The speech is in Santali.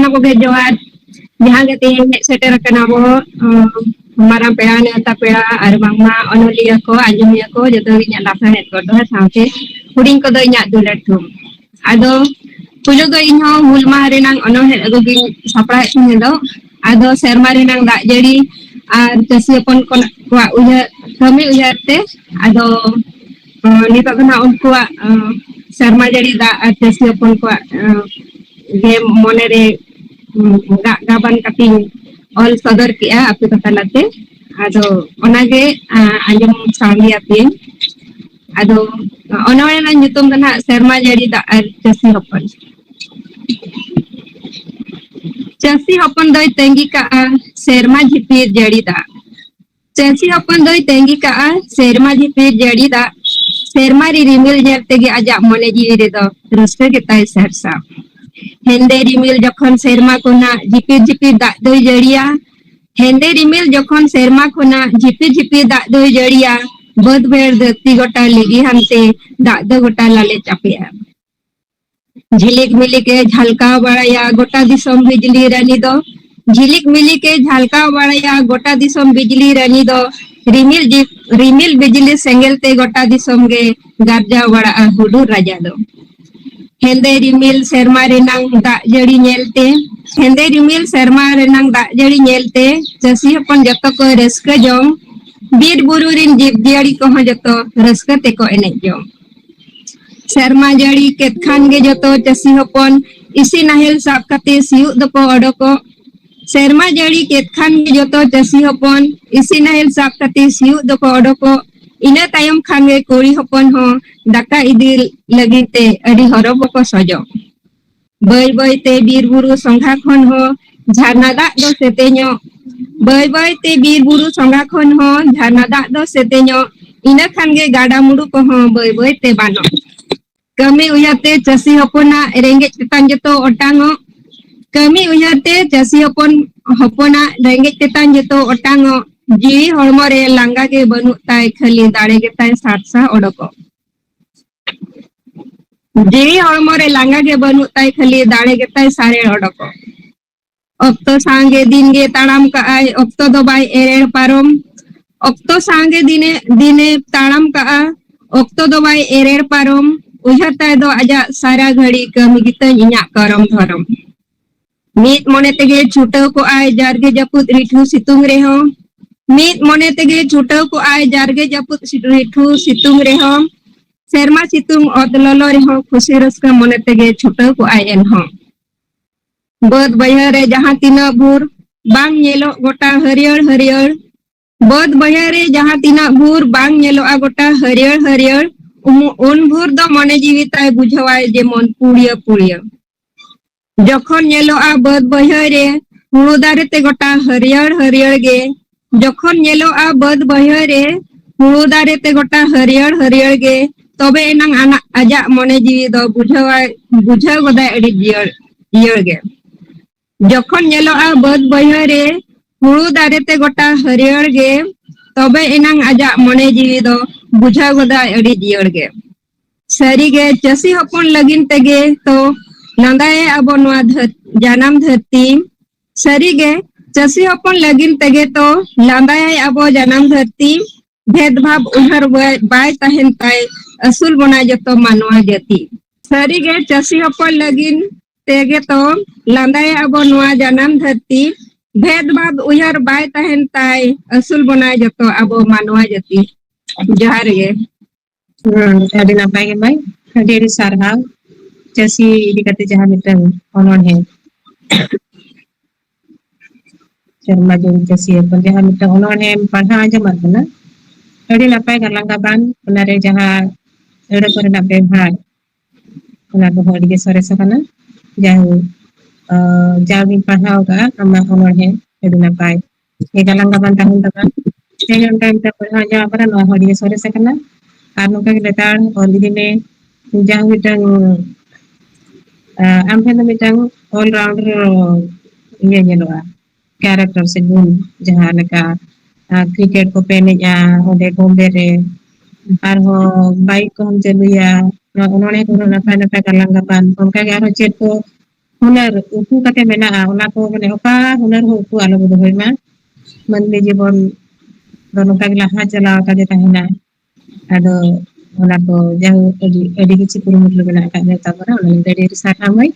sana ko joar jahang ke tin seter kana bo marang pera neta pera ar bangma onolia ko ajumia ko joto nya lasa het ko do saute huding ko do nya dulat thum ado pujo do inho hulma renang ono het ago bin sapra it do ado serma renang dak jadi ar cesiapon ko uya kami uyate ado nito kena unkuak serma jadi dak cesiapon ko ge monere gak gaban kating all sodor kia api katalate ado onage anjum sangi api ado onawena na nyutum kana serma jadi dak cesi hopon doi tengi ka serma jipir jadi dak cesi hopon doi tengi ka serma jipir jadi dak serma ri rimil nyel tege ajak mone jiwi redo raska getai sersa hende rimil jokhon serma kona jipir jipir dak doi jadiya hende rimil jokhon serma kona jipir jipir dak doi jadiya bod ber dati gota ligi hante dak do gota lale chapia Jhilik मिली के झलका बड़ाया गोटा दिसम बिजली रानी दो झिलिक मिली के झलका बड़ाया गोटा दिसम बिजली रानी दो रिमिल बिजली सेंगल ते गोटा दिसम गे गार्जा बड़ा हुडू राजा दो हेंदे रिमिल सेरमा रेनांग दा जड़ी नेलते हेंदे रिमिल सेरमा रेनांग दा जड़ी नेलते चसी अपन जतो को रस्का जों बीर बुरु रिन जीव दियाड़ी को जतो रस्का ते को एने जों serma jari ket khan ge joto chasi hopon isi nahel sab kate siu doko odoko serma jari ket khan ge joto chasi hopon isi nahel sab kate siu doko odoko ina tayom khan ge kori hopon ho daka idil lagite adi horoboko sojo bai bai te bir buru songha khon ho jharna dak do setenyo bai te bir buru songha khon ho jharna dak do setenyo ina khan ge gada mudu ko ho bai te bano kami uyate chasi hopona rengge tetan joto otango kami uyate chasi hopona rengge tetan joto otango jiwi hormore langga ge banu tai khali dare ge tai satsa odoko jiwi hormore langga ge banu tai khali dare ge tai sare odoko okto sange din ge taram ka ai okto do bai erer parom okto sange dine taram ka okto do bai erer parom उजरता दो आजा सारा घड़ी कमी गिता इन्या करम धरम मीत मोने तेगे छुटो को आय जारगे जपुत रिठू सितुंग रे हो मीत मोने तेगे छुटो को आय जारगे जपुत रिठू सितुंग रे हो सेरमा सितुंग ओदललो रे हो खुशी रस्का मोने तेगे छुटो को आय एन हो बद बयरे जहां तिना भूर बांग नेलो गोटा हरियर हरियर बद बयरे जहां तिना भूर बांग नेलो आ गोटा हरियर हरियर उन भूर दो मने जीविताय बुझवाय जेमन पुड़िया पुड़िया जखन नेलोआ बद बहरे हुड़ू दारे ते गोटा हरियर हरियर गे जखन नेलोआ बद बहरे हुड़ू दारे ते गोटा हरियर हरियर गे तबे एनांग आजा मने जीवी दो बुझाव गदाय अडी जियर गे जखन नेलोआ बद बहरे हुड़ू दारे ते गोटा हरियर गे तबे एनांग आजा मने जीवी दो बुझाव गदाय अडी जियर गे सरी गे चसी हपन लगिन तेगे तो नंदाए अब जानम धरती सरी गे चसी हपन लगिन तेगे तो लांदाए अब जानम धरती भेदभाव उहर बाय तहन ताय असुल बना जतो मानवा जती सरी गे चसी हपन लगिन तेगे तो लांदाए अब जानम धरती भेदभाव उहर बाय तहन ताय असुल बना जतो अब मानवा जती जोहार गे ᱟᱹᱰᱤ ᱱᱟᱯᱟᱭ ᱜᱮ ᱢᱟᱹᱭ ᱟᱹᱰᱤ ᱟᱹᱰᱤ ᱥᱟᱨᱦᱟᱣ ᱪᱟᱹᱥᱤ ᱤᱫᱤ ᱠᱟᱛᱮ ᱡᱟᱦᱟᱸ ᱢᱤᱫᱴᱟᱝ ᱚᱱᱚᱬᱦᱮᱸ ᱥᱮᱨᱢᱟ ᱡᱟᱹᱲᱤ ᱪᱟᱹᱥᱤ ᱦᱚᱯᱚᱱ ᱡᱟᱦᱟᱸ ᱢᱤᱫᱴᱟᱝ ᱚᱱᱚᱬᱦᱮᱸ ᱯᱟᱲᱦᱟᱣ ᱟᱸᱡᱚᱢᱟᱫ ᱵᱚᱱᱟ ᱟᱹᱰᱤ ᱱᱟᱯᱟᱭ ᱜᱟᱞᱟᱝ ᱜᱟᱵᱟᱱ ᱚᱱᱟᱨᱮ ᱡᱟᱦᱟᱸ ᱟᱹᱲᱟᱹ ᱠᱚᱨᱮᱱᱟᱜ ᱵᱮᱵᱷᱟᱨ ᱚᱱᱟ ᱫᱚ ᱟᱹᱰᱤ ᱜᱮ ᱥᱚᱨᱮᱥ ᱟᱠᱟᱱᱟ ᱡᱟᱣᱜᱤᱧ ᱯᱟᱲᱦᱟᱣ ᱠᱟᱜᱼᱟ ᱟᱢᱟᱜ ᱚᱱᱚᱬᱦᱮᱸ ᱟᱹᱰᱤ ᱱᱟᱯᱟᱭ ᱜᱟᱞᱟᱝ ᱜᱟᱵᱟᱱ ᱛᱟᱦᱮᱱ ᱛᱟᱢᱟ ᱛᱮᱦᱮᱧ ᱴᱟᱭᱤᱢ ᱛᱮ ᱯᱟᱲᱦᱟᱣ ᱟᱸᱡᱚᱢ ᱟᱠᱟᱱᱟ ᱱᱚᱣᱟ ᱦᱚᱸ ᱟᱹᱰᱤ ᱜᱮ ᱥᱚᱨᱮᱥ ᱟᱠᱟᱱᱟ ᱟᱨ ᱱᱚᱝᱠᱟ ᱜᱮ ᱞᱮᱛᱟᱲ ᱚᱞ ᱤᱫᱤ ᱢᱮ ᱡᱟᱦᱟᱸ ᱢᱤᱫᱴᱟᱝ ᱟᱢ ᱴᱷᱮᱱ ᱫᱚ ᱢᱤᱫᱴᱟᱝ ᱚᱞ ᱨᱟᱣᱩᱱᱰᱟᱨ ᱤᱭᱟᱹ ᱧᱮᱞᱚᱜᱼᱟ ᱠᱮᱨᱮᱠᱴᱟᱨ ᱥᱮ ᱜᱩᱱ ᱡᱟᱦᱟᱸ ᱞᱮᱠᱟ क्रिकेट को पे एनेजा ओंडे बॉम्बे रे आरहों बाइक को हम चलुया उन्होंने को नपाय नपाय गालांग गापान उनका के आरो चेत को hunar upu kate mena ona ko mane oka hunar ho upu alo bodo hoy ma manli jibon dono ka laha chala ka de tahina ado ona ko jauh edi kici kurumut lu mena ka ne tabara ona dari risat amai